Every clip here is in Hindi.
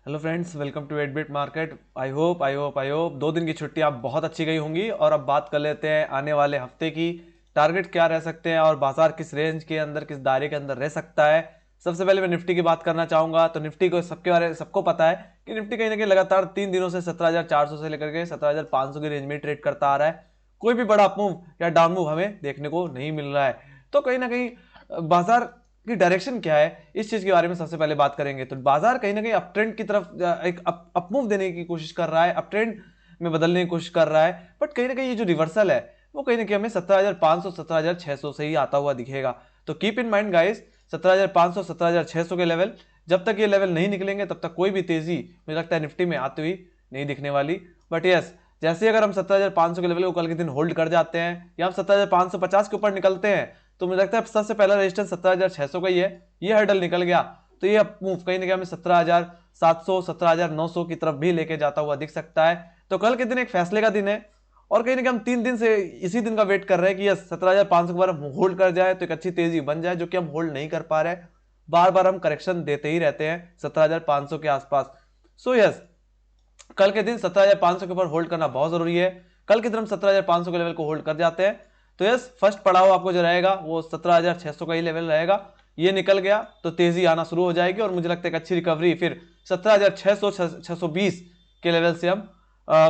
Hello friends, welcome to 8 bit market. I hope 2 दिन की छुट्टी आप बहुत अच्छी गई होंगी। और अब बात कर लेते हैं आने वाले हफ्ते की। टारगेट क्या रह सकते हैं और बाजार किस रेंज के अंदर, किस दायरे के अंदर रह सकता है। सबसे पहले मैं निफ्टी की बात करना चाहूंगा। तो निफ्टी को सबको पता है कि निफ्टी कहीं ना कहीं लगातार 3 दिनों से 17,400 से लेकर के 17,500 की रेंज में ट्रेड करता आ रहा है। कोई भी बड़ा अपमूव या डाउन मूव हमें देखने को नहीं मिल रहा है। तो कहीं ना कहीं बाजार की डायरेक्शन क्या है, इस चीज के बारे में सबसे पहले बात करेंगे। तो बाजार कहीं ना कहीं अप ट्रेंड की तरफ एक अप मूव देने की कोशिश कर रहा है, अप ट्रेंड में बदलने की कोशिश कर रहा है। बट कहीं ना कहीं ये जो रिवर्सल है वो कहीं ना कहीं हमें 17,500 17,600 से ही आता हुआ दिखेगा। तो कीप इन माइंड गाइस, 17,500 17,600 के लेवल, जब तक ये लेवल नहीं निकलेंगे तब तक कोई भी तेजी मुझे लगता है निफ्टी में आती हुई नहीं दिखने वाली। बट यस, जैसे अगर हम 17,500 के लेवल को कल के दिन होल्ड कर जाते हैं या हम 17,550 के ऊपर निकलते हैं, तो मुझे लगता है सबसे पहला रेजिस्टेंस 17,600 का ही है। ये हर्डल निकल गया तो ये मूव कहीं ना कहीं हमें 17,700 17,900 की तरफ भी लेके जाता हुआ दिख सकता है। तो कल के दिन एक फैसले का दिन है और कहीं ना कहीं हम 3 दिन से इसी दिन का वेट कर रहे हैं कि यस 17,500 के बार हम होल्ड कर जाए तो एक अच्छी तेजी बन जाए, जो कि हम होल्ड नहीं कर पा रहे। बार बार हम करेक्शन देते ही रहते हैं 17,500 के आसपास। सो यस, कल के दिन 17,500 के ऊपर होल्ड करना बहुत जरूरी है। कल के दिन हम 17,500 के लेवल को होल्ड कर जाते हैं तो यस, फर्स्ट पड़ाव आपको जो रहेगा वो 17,600 का ही लेवल रहेगा। ये निकल गया तो तेजी आना शुरू हो जाएगी और मुझे लगता है एक अच्छी रिकवरी फिर 17,600 620 के लेवल से हम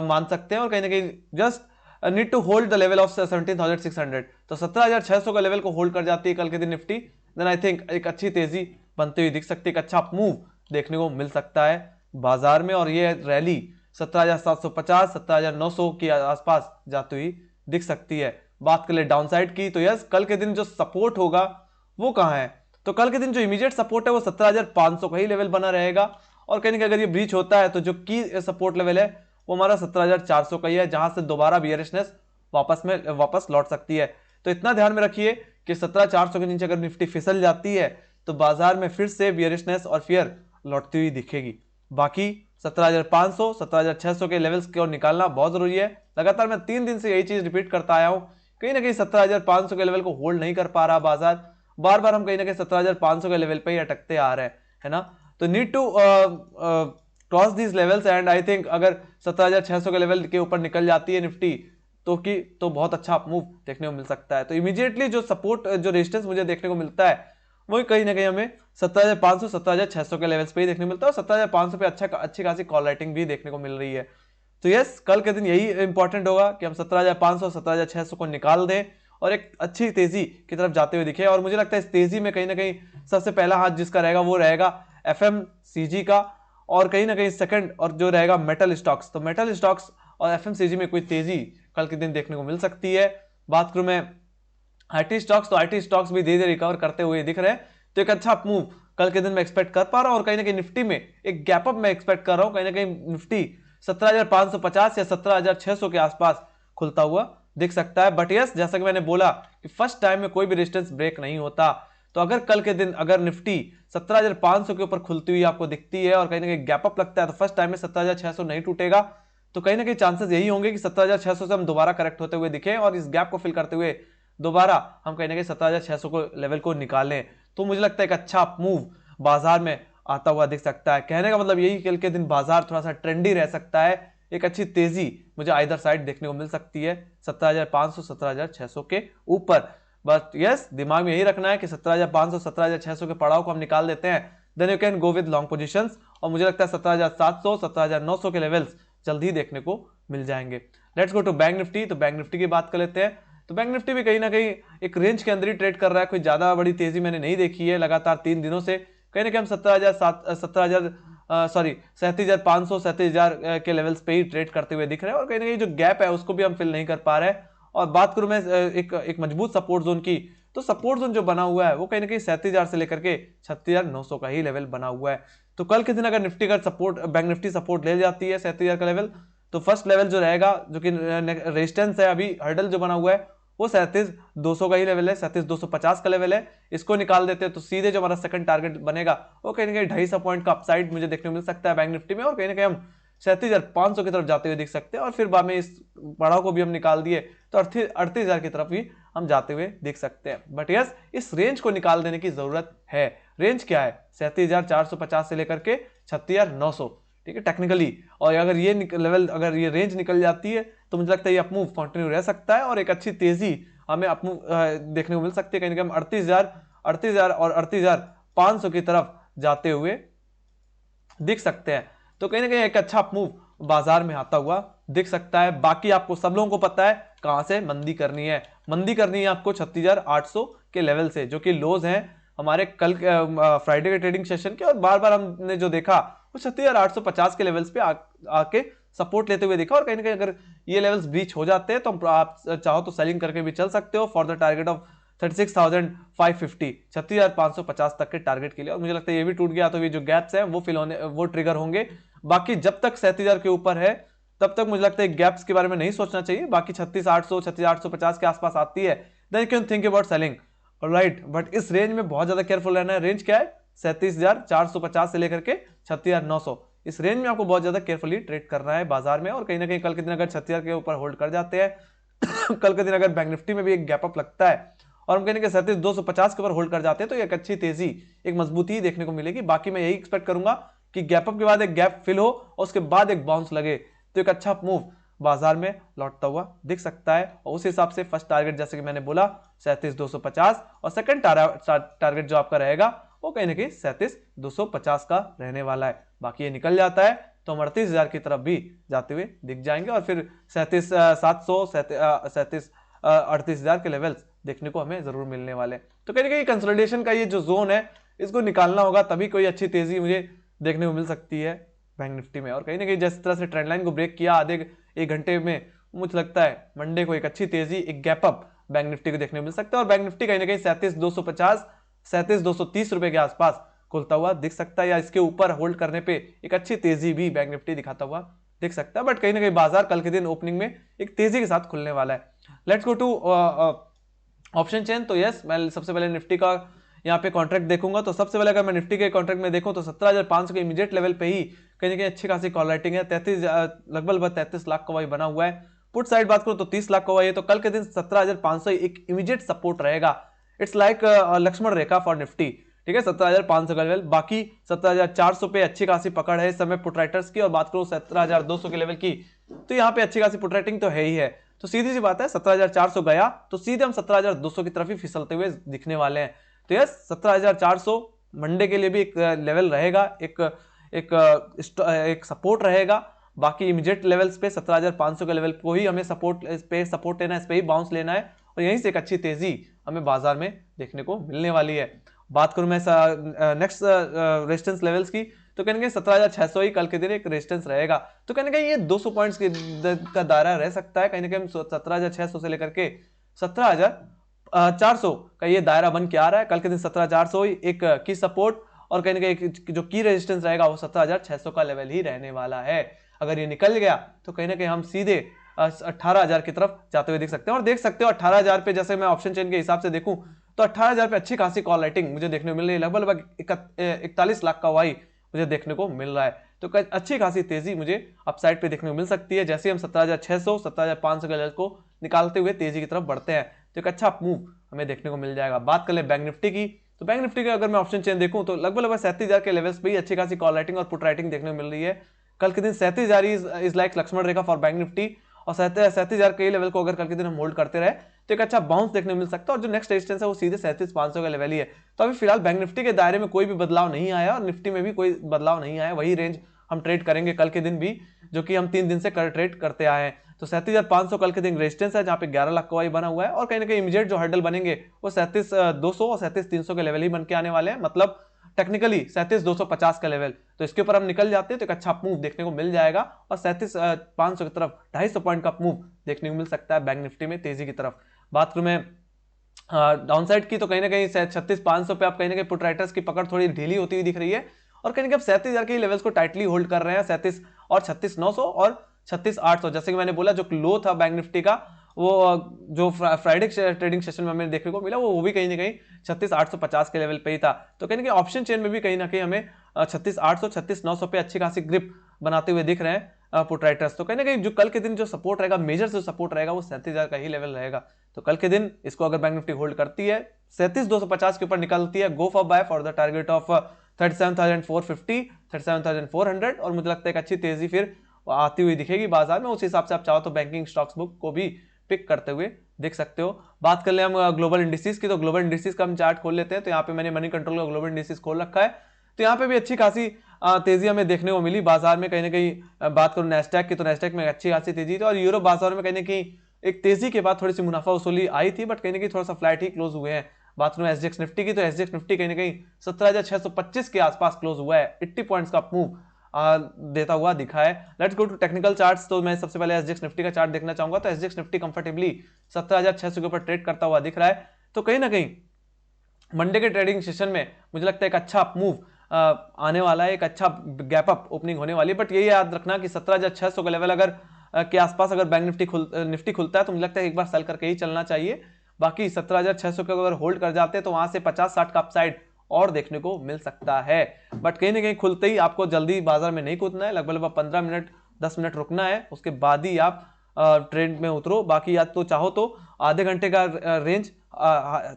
मान सकते हैं। और कहीं ना कहीं just need to hold the level of 17,600। तो 17,600 का लेवल को होल्ड कर जाती है कल के दिन निफ्टी, देन आई थिंक एक अच्छी तेजी बनती हुई दिख सकती है, एक अच्छा मूव देखने को मिल सकता है बाजार में। और ये रैली 17,750 17,900 के आसपास जाती हुई दिख सकती है। बात कर ले डाउनसाइड की, तो यस कल के दिन जो सपोर्ट होगा वो कहां है। तो कल के दिन जो इमीडिएट सपोर्ट है वो 17,500 का ही लेवल बना रहेगा। और कहीं ना कहीं अगर ये ब्रीच होता है तो जो की सपोर्ट लेवल है वो हमारा 17,400 का ही है, जहां से दोबारा बियरिशनेस वापस लौट सकती है। तो इतना ध्यान में रखिए कि 17,400 के नीचे अगर निफ्टी फिसल जाती है तो बाजार में फिर से बियरिशनेस और फियर लौटती हुई दिखेगी। बाकी 17,500 17,600 के लेवल्स को निकालना बहुत जरूरी है। लगातार मैं 3 दिन से यही चीज रिपीट करता आया हूं। कहीं ना कहीं 17,500 के लेवल को होल्ड नहीं कर पा रहा बाजार। बार बार हम कहीं ना कहीं 17,500 के लेवल पे ही अटकते आ रहे हैं, है ना। तो need to cross these levels and I think अगर 17,600 के लेवल के ऊपर निकल जाती है निफ्टी तो बहुत अच्छा मूव देखने को मिल सकता है। तो इमीडिएटली जो सपोर्ट जो रेजिस्टेंस मुझे देखने को मिलता है वही कहीं ना कहीं हमें 17,500 17,600 के लेवल्स पे ही देखने को मिलता है। और 17,500 पे अच्छी खासी कॉल राइटिंग भी देखने को मिल रही है। तो यस, कल के दिन यही इंपॉर्टेंट होगा कि हम 17,500 17,600 को निकाल दें और एक अच्छी तेजी की तरफ जाते हुए दिखे। और मुझे लगता है इस तेजी में कहीं ना कहीं सबसे पहला हाथ जिसका रहेगा वो रहेगा एफएमसीजी का। और कहीं ना कहीं सेकंड और जो रहेगा मेटल स्टॉक्स। तो मेटल स्टॉक्स और एफएमसीजी में कोई तेजी कल के दिन देखने को मिल सकती है। बात करूं मैं आईटी स्टॉक्स, तो आईटी स्टॉक्स भी धीरे धीरे रिकवर करते हुए दिख रहे हैं। तो एक अच्छा मूव कल के दिन मैं एक्सपेक्ट कर पा रहा हूं। और कहीं ना कहीं निफ्टी में एक गैप अप मैं एक्सपेक्ट कर रहा हूं। कहीं ना कहीं निफ्टी 17,550 या 17,600 के आसपास खुलता हुआ दिख सकता है। बट यस, जैसा कि मैंने बोला कि फर्स्ट टाइम में कोई भी रेजिस्टेंस ब्रेक नहीं होता। तो अगर कल के दिन अगर निफ्टी 17,500 के ऊपर खुलती हुई आपको दिखती है और कहीं ना कहीं गैप अप लगता है तो फर्स्ट टाइम में 17,600 नहीं टूटेगा। तो कहीं ना कहीं चांसेस यही होंगे कि 17,600 से हम दोबारा करेक्ट होते हुए दिखें और इस गैप को फिल करते हुए दोबारा हम कहीं ना कहीं 17,600 को लेवल को निकालें। तो मुझे लगता है एक अच्छा मूव बाजार में आता हुआ दिख सकता है। कहने का मतलब यही, कल के दिन बाजार थोड़ा सा ट्रेंडी रह सकता है। एक अच्छी तेजी मुझे आइदर साइड देखने को मिल सकती है 17,500 17,600 के ऊपर। बट यस, दिमाग में यही रखना है कि 17,500 17,600 के पड़ाव को हम निकाल देते हैं, then you can go with long positions. और मुझे लगता है 17,700 17,900 के लेवल्स जल्द ही देखने को मिल जाएंगे। Let's go to Bank Nifty. तो बैंक निफ्टी की बात कर लेते हैं। तो बैंक निफ्टी भी कहीं ना कहीं एक रेंज के अंदर ही ट्रेड कर रहा है। कोई ज्यादा बड़ी तेजी मैंने नहीं देखी है लगातार 3 दिनों से। कहीं ना कहीं हम 37,500 37,000 के लेवल्स पे ही ट्रेड करते हुए दिख रहे हैं। और कहीं ना कहीं जो गैप है उसको भी हम फिल नहीं कर पा रहे हैं। और बात करूं मैं एक मजबूत सपोर्ट जोन की, तो सपोर्ट जोन जो बना हुआ है वो कहीं ना कहीं 37,000 से लेकर के 36,900 का ही लेवल बना हुआ है। तो कल के दिन अगर निफ्टी का सपोर्ट बैंक निफ्टी सपोर्ट ले जाती है 37,000 का लेवल, तो फर्स्ट लेवल जो रहेगा जो कि रेजिस्टेंस है, अभी हर्डल जो बना हुआ है वो 37,200 का ही लेवल है, 37,250 का लेवल है। इसको निकाल देते हैं तो सीधे जो हमारा सेकंड टारगेट बनेगा वो कहीं ना कहीं 250 पॉइंट का अपसाइड मुझे देखने को मिल सकता है बैंक निफ्टी में। और कहीं ना कहीं हम 37,500 की तरफ जाते हुए दिख सकते हैं। और फिर बाद में इस पड़ाव को भी हम निकाल दिए तो 38,000 की तरफ ही हम जाते हुए देख सकते हैं। बट यस, इस रेंज को निकाल देने की जरूरत है। रेंज क्या है? 37,450 से लेकर के 36,900। ठीक है टेक्निकली। और अगर ये लेवल, अगर ये रेंज निकल जाती है तो मुझे लगता है ये अपमूव कंटिन्यू रह सकता है और एक अच्छी तेजी हमें अपमूव देखने को मिल सकती है, कहीं ना कहीं हम 38,000 और 38,500 की तरफ जाते हुए दिख सकते हैं। तो कहीं ना कहीं एक अच्छा अपमूव बाजार में आता हुआ दिख सकता है। बाकी आपको सब लोगों को पता है कहां से मंदी करनी है। मंदी करनी है आपको 36,800 के लेवल से, जो कि लोज हैं हमारे कल फ्राइडे के ट्रेडिंग सेशन के, और बार बार हमने जो देखा वो 36,850 के लेवल्स पे आके सपोर्ट लेते हुए देखा। और कहीं ना कहीं अगर ये लेवल्स ब्रीच हो जाते हैं तो आप चाहो तो सेलिंग करके भी चल सकते हो फॉर द टारगेट ऑफ 36,550, 36,550 तक के टारगेट के लिए। और मुझे लगता है ये भी टूट गया तो ये जो गैप्स हैं वो फिल होने, वो ट्रिगर होंगे। बाकी जब तक 37,000 के ऊपर है तब तक मुझे लगता है गैप्स के बारे में नहीं सोचना चाहिए। बाकी 36,800 36,850 के आसपास आती है then you can think about selling, right. But इस रेंज में बहुत ज्यादा केयरफुल रहना है। रेंज क्या है? 37,450 से लेकर के 36,900, इस रेंज में आपको बहुत ज्यादा केयरफुली ट्रेड करना है बाजार में। और कहीं ना कहीं कल के दिन अगर 36,000 के ऊपर होल्ड कर जाते हैं कल के दिन अगर बैंक निफ्टी में भी एक गैप अप लगता है और हम कहने के 37,250 के ऊपर होल्ड कर जाते हैं तो एक अच्छी तेजी, एक मजबूती देखने को मिलेगी। बाकी मैं यही एक्सपेक्ट करूंगा कि गैप अप के बाद एक गैप फिल हो और उसके बाद एक बाउंस लगे तो एक अच्छा मूव बाजार में लौटता हुआ दिख सकता है। और उस हिसाब से फर्स्ट टारगेट जैसे कि मैंने बोला 37,250, और सेकंड टारगेट जो आपका रहेगा वो कहीं ना कहीं 37,250 का रहने वाला है। बाकी ये निकल जाता है तो हम 38,000 की तरफ भी जाते हुए दिख जाएंगे और फिर 37,700 38,000 के लेवल्स देखने को हमें जरूर मिलने वाले। तो कहीं ना कहीं कंसोलिडेशन का ये जो जोन है इसको निकालना होगा, तभी कोई अच्छी तेजी मुझे देखने को मिल सकती है बैंक निफ्टी में। और कहीं ना कहीं जिस तरह से ट्रेंड लाइन को ब्रेक किया आधे एक घंटे में, मुझे लगता है मंडे को एक अच्छी तेजी, एक गैप अप बैंक निफ्टी को देखने को मिल सकता है। और बैंक निफ्टी कहीं ना कहीं 37,250 37,230 रुपए के आसपास खुलता हुआ दिख सकता है, या इसके ऊपर होल्ड करने पे एक अच्छी तेजी भी बैंक निफ्टी दिखाता हुआ दिख सकता है। बट कहीं ना कहीं बाजार कल के दिन ओपनिंग में एक तेजी के साथ खुलने वाला है। Let's go to option chain. तो यस, मैं सबसे पहले निफ्टी का यहाँ पे कॉन्ट्रैक्ट देखूंगा। तो सबसे पहले अगर मैं निफ्टी के कॉन्ट्रैक्ट में देखूं तो 17,500 के इमीडिएट लेवल पे ही कहीं ना कहीं अच्छी खासी कॉल राइटिंग है। 33 लगभग 33 लाख का वही बना हुआ है। पुट साइड बात करूं तो 30 लाख का वही है। तो कल के दिन 17,500 एक इमीडिएट सपोर्ट रहेगा। It's like Lakshman rekha for Nifty, ठीक है, 17,500 का लेवल। बाकी 17,400 पे अच्छी खासी पकड़ है इस समय पुट राइटर्स की। और बात करूं 17,200 के लेवल की तो यहाँ पे अच्छी खासी पुट राइटिंग तो है ही है। तो सीधी सी बात है 17,400 गया तो सीधे हम 17,200 की तरफ ही फिसलते हुए दिखने वाले हैं। तो यस, 17,400 मंडे के लिए भी एक लेवल रहेगा, एक सपोर्ट रहेगा। बाकी इमीडिएट लेवल्स पे 17,500 के लेवल को ही हमें सपोर्ट लेना है, इस पे ही बाउंस लेना है और यहीं से एक अच्छी तेजी हमें बाजार में देखने को मिलने वाली है। बात करूं मैं नेक्स्ट रेजिस्टेंस लेवल्स की तो कहने 17,600 ही कल के दिन एक रेजिस्टेंस रहेगा। तो कहने ये 200 पॉइंट्स का दायरा रह सकता है। कहीं ना कहीं 17,600 से लेकर के 17,400 का ये दायरा बन के आ रहा है। कल के दिन 17,400 एक की सपोर्ट और कहीं ना कहीं जो की रेजिस्टेंस रहेगा वो 17,600 का लेवल ही रहने वाला है। अगर ये निकल गया तो कहीं ना कहीं हम सीधे 18,000 की तरफ जाते हुए देख सकते हैं। और देख सकते हो 18,000 पे जैसे मैं ऑप्शन चेन के हिसाब से देखूं तो 18,000 पे अच्छी खासी कॉल राइटिंग मुझे देखने को मिल रही है। लगभग 41 लाख का वाई मुझे देखने को मिल रहा है। तो अच्छी खासी तेजी मुझे अपसाइड पे देखने को मिल सकती है जैसे हम 17,600 17,500 के लेवल को निकालते हुए तेजी की तरफ बढ़ते हैं तो एक अच्छा मूव हमें देखने को मिल जाएगा। बात कर ले बैंक निफ्टी की तो बैंक निफ्टी का अगर मैं ऑप्शन चेन देखूं तो लगभग 37,000 के लेवल्स पे ही अच्छी खासी कॉल राइटिंग और पुट राइटिंग देखने को मिल रही है। कल के दिन 37,000 is like Lakshman rekha for Bank Nifty और 37,000 के लेवल को अगर कल के दिन हम होल्ड करते रहे तो एक अच्छा बाउंस देखने को मिल सकता है। और जो नेक्स्ट रेजिस्टेंस है वो सीधे 37,500 का लेवल ही है। तो अभी फिलहाल बैंक निफ्टी के दायरे में कोई भी बदलाव नहीं आया और निफ्टी में भी कोई बदलाव नहीं आया, वही रेंज हम ट्रेड करेंगे कल के दिन भी जो कि हम 3 दिन से ट्रेड करते आए हैं। तो 37,500 कल के दिन रेजिस्टेंस है जहां पे 11 लाख का वाई बना हुआ है और कहीं ना कहीं इमीडिएट जो हर्डल बनेंगे वो 37,200 और 37,300 के लेवल ही बन के आने वाले हैं, मतलब टेक्निकली 37,250 का लेवल। तो इसके ऊपर हम निकल जाते हैं तो एक अच्छा मूव देखने को मिल जाएगा और 37,500 की तरफ 250 पॉइंट का मूव देखने को मिल सकता है बैंक निफ्टी में तेजी की तरफ। बात करूं मैं डाउनसाइड की तो कहीं ना कहीं 36,500 पे आप कहीं ना कहीं पुट राइटर्स की पकड़ थोड़ी ढीली होती हुई दिख रही है और कहीं ना कहीं 37,000 के लेवल्स को टाइटली होल्ड कर रहे हैं। 37 और 36,900 और 36,800 जैसे कि मैंने बोला जो लो था बैंक निफ्टी का वो जो फ्राइडे ट्रेडिंग सेशन में हमें देखने को मिला वो भी कहीं ना कहीं 36,850 के लेवल पे ही था। तो कहीं ना कहीं ऑप्शन चेन में भी कहीं ना कहीं हमें 36,800 36,900 पे अच्छी खासी ग्रिप बनाते हुए दिख रहे हैं पुट राइटर्स। तो कहीं ना कहीं जो कल के दिन जो सपोर्ट रहेगा, मेजर जो सपोर्ट रहेगा वो 37,000 का ही लेवल रहेगा। तो कल के दिन इसको अगर बैंक निफ्टी होल्ड करती है 37,250 के ऊपर निकलती है, go for buy for the target of 37,450, 37,400 और मुझे लगता है एक अच्छी तेजी फिर आती हुई दिखेगी बाजार में। उस हिसाब से आप चाहो तो बैंकिंग स्टॉक्स बुक को भी पिक करते हुए देख सकते हो। बात कर ले हम ग्लोबल इंडिसेस की, तो ग्लोबल इंडिसेस का हम चार्ट खोल लेते हैं। तो यहाँ पे मैंने मनी कंट्रोल का ग्लोबल इंडिसेस खोल रखा है। तो यहाँ पे भी अच्छी खासी तेजी हमें देखने को मिली बाजार में। कहीं ना कहीं बात करूं नैस्डैक की, तो नैस्डैक में अच्छी खासी तेजी थी और यूरोप बाजार में कहीं ना कहीं एक तेजी के बाद थोड़ी सी मुनाफा वसूली आई थी, बट कहीं ना कहीं थोड़ा सा फ्लैट ही क्लोज हुए हैं। बात करूं एसजीएक्स निफ्टी की, तो एसजीएक्स निफ्टी कहीं ना कहीं 17,625 के आसपास क्लोज हुआ है। 80 पॉइंट्स का मूव देता हुआ दिखा है। Let's go to technical charts. तो मैं सबसे पहले एसजीएक्स निफ्टी का चार्ट देखना चाहूंगा। तो एसजीएक्स निफ्टी कंफर्टेबली 17,600 के ऊपर ट्रेड करता हुआ दिख रहा है। तो कहीं ना कहीं मंडे के ट्रेडिंग सेशन में मुझे लगता है एक अच्छा मूव आने वाला है, एक अच्छा गैप अप ओपनिंग होने वाली है। बट ये याद रखना कि 17,600 का लेवल अगर के आसपास अगर बैंक निफ्टी खुलता है तो मुझे लगता है एक बार सेल करके ही चलना चाहिए। बाकी 17,600 का अगर होल्ड कर जाते हैं तो वहां से 50-60 का अपसाइड और देखने को मिल सकता है। बट कहीं ना कहीं खुलते ही आपको जल्दी बाजार में नहीं कूदना है, लगभग 15 मिनट 10 मिनट रुकना है, उसके बाद ही आप ट्रेंड में उतरो। बाकी या तो चाहो तो आधे घंटे का रेंज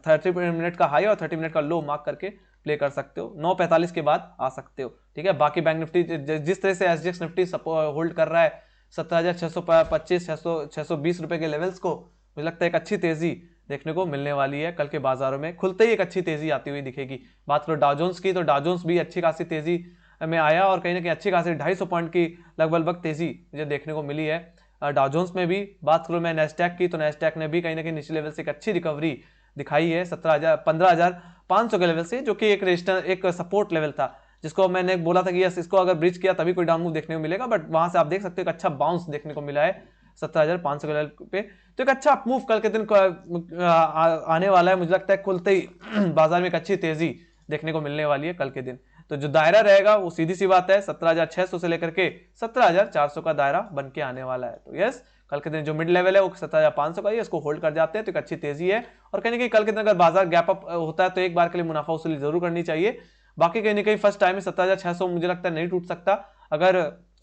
30 मिनट का हाई और 30 मिनट का लो मार्क करके प्ले कर सकते हो। 9:45 के बाद आ सकते हो, ठीक है। बाकी बैंक निफ्टी जिस तरह से एसजीएक्स निफ्टी होल्ड कर रहा है 17,625 620 रुपए के लेवल्स को, मुझे लगता है एक अच्छी तेजी देखने को मिलने वाली है। कल के बाजारों में खुलते ही एक अच्छी तेजी आती हुई दिखेगी। बात करो डाउ जोन्स की, तो डाउ जोन्स भी अच्छी खासी तेजी में आया और कहीं ना कहीं अच्छी खासी 250 पॉइंट की लगभग तेजी मुझे देखने को मिली है डाउ जोन्स में भी। बात करूं मैं नेस्डैक की, तो नेस्डैक ने भी कहीं ना कहीं निचले लेवल से एक अच्छी रिकवरी दिखाई है 15,500 के लेवल से, जो कि एक सपोर्ट लेवल था जिसको मैंने बोला था कि यस इसको अगर ब्रिज किया तभी कोई डाउन मूव देखने को मिलेगा। बट वहां से आप देख सकते हो एक अच्छा बाउंस देखने को मिला है 17,500 के लेवल पे। तो एक अच्छा मूव कल के दिन आने वाला है। मुझे लगता है खुलते ही बाजार में एक अच्छी तेजी देखने को मिलने वाली है कल के दिन। तो जो दायरा रहेगा वो सीधी सी बात है 17,600 से लेकर के 17,400 का दायरा बन के आने वाला है। तो यस कल के दिन जो मिड लेवल है वो 17,500 का ही है, इसको होल्ड कर जाते हैं तो एक अच्छी तेजी है। और कहीं ना कहीं कल के दिन अगर बाजार गैप अप होता है तो एक बार के लिए मुनाफा वसूली जरूर करनी चाहिए। बाकी कहीं ना कहीं फर्स्ट टाइम में 17,600 मुझे लगता है नहीं टूट सकता। अगर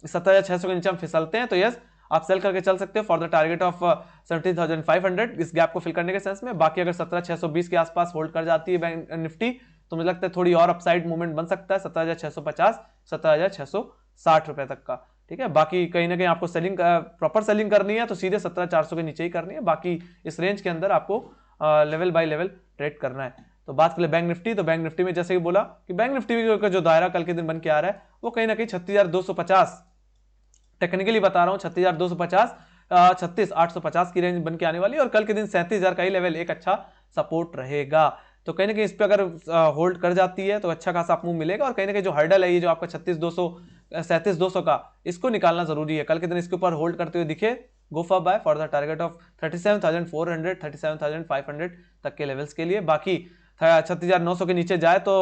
17,600 के नीचे हम फिसलते हैं तो यस आप सेल करके चल सकते हो फॉर द टारगेट ऑफ 17,500 इस गैप को फिल करने के सेंस में। बाकी अगर 17,620 के आसपास होल्ड कर जाती है बैंक निफ्टी तो मुझे लगता है थोड़ी और अपसाइड मूवमेंट बन सकता है 17,650 17,660 रुपए तक का, ठीक है। बाकी कहीं ना कहीं आपको सेलिंग प्रॉपर सेलिंग करनी है तो सीधे 17,400 के नीचे ही करनी है। बाकी इस रेंज के अंदर आपको लेवल बाय लेवल ट्रेड करना है। तो बात करें बैंक निफ्टी, तो बैंक निफ्टी में जैसे कि बोला कि बैंक निफ्टी का जो दायरा कल के दिन बन के आ रहा है वो कहीं ना कहीं 36,250 टेक्निकली बता रहा हूं 36,250 36,850 की रेंज बन के आने वाली है। और कल के दिन 37,000 का ही लेवल एक अच्छा सपोर्ट रहेगा। तो कहीं ना कहीं इस पे अगर होल्ड कर जाती है तो अच्छा खासा मूव मिलेगा। और कहीं ना कहीं जो हर्डल है ये जो आपका 37,200 का, इसको निकालना जरूरी है। कल के दिन इसके ऊपर होल्ड करते हुए दिखे go for buy for the target of 37,400 37,500 तक के लेवल्स के लिए। बाकी 36,900 के नीचे जाए तो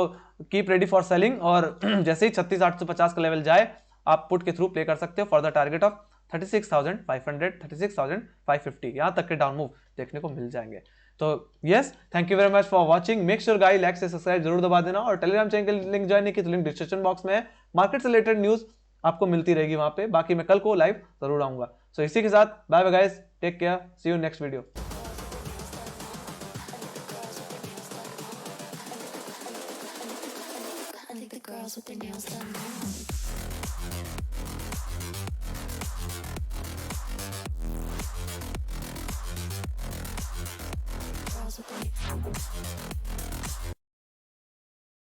कीप रेडी फॉर सेलिंग और जैसे ही 36,850 का लेवल जाए आप पुट के थ्रू प्ले कर सकते हो फॉर द टारगेट ऑफ 36,500 36,550 यहां तक के डाउन मूव देखने को मिल जाएंगे। तो yes thank you very much for watching. Make sure guys like से सब्सक्राइब जरूर दबा देना और टेलीग्राम चैनल के लिंक ज्वाइन नहीं की तो लिंक डिस्क्रिप्शन बॉक्स में है। मार्केट से रिलेटेड न्यूज आपको मिलती रहेगी वहां पे। बाकी मैं कल को लाइव जरूर आऊंगा। सो इसी के साथ bye bye guys, take care, see you next video. Girls with their nails done now. Girls with their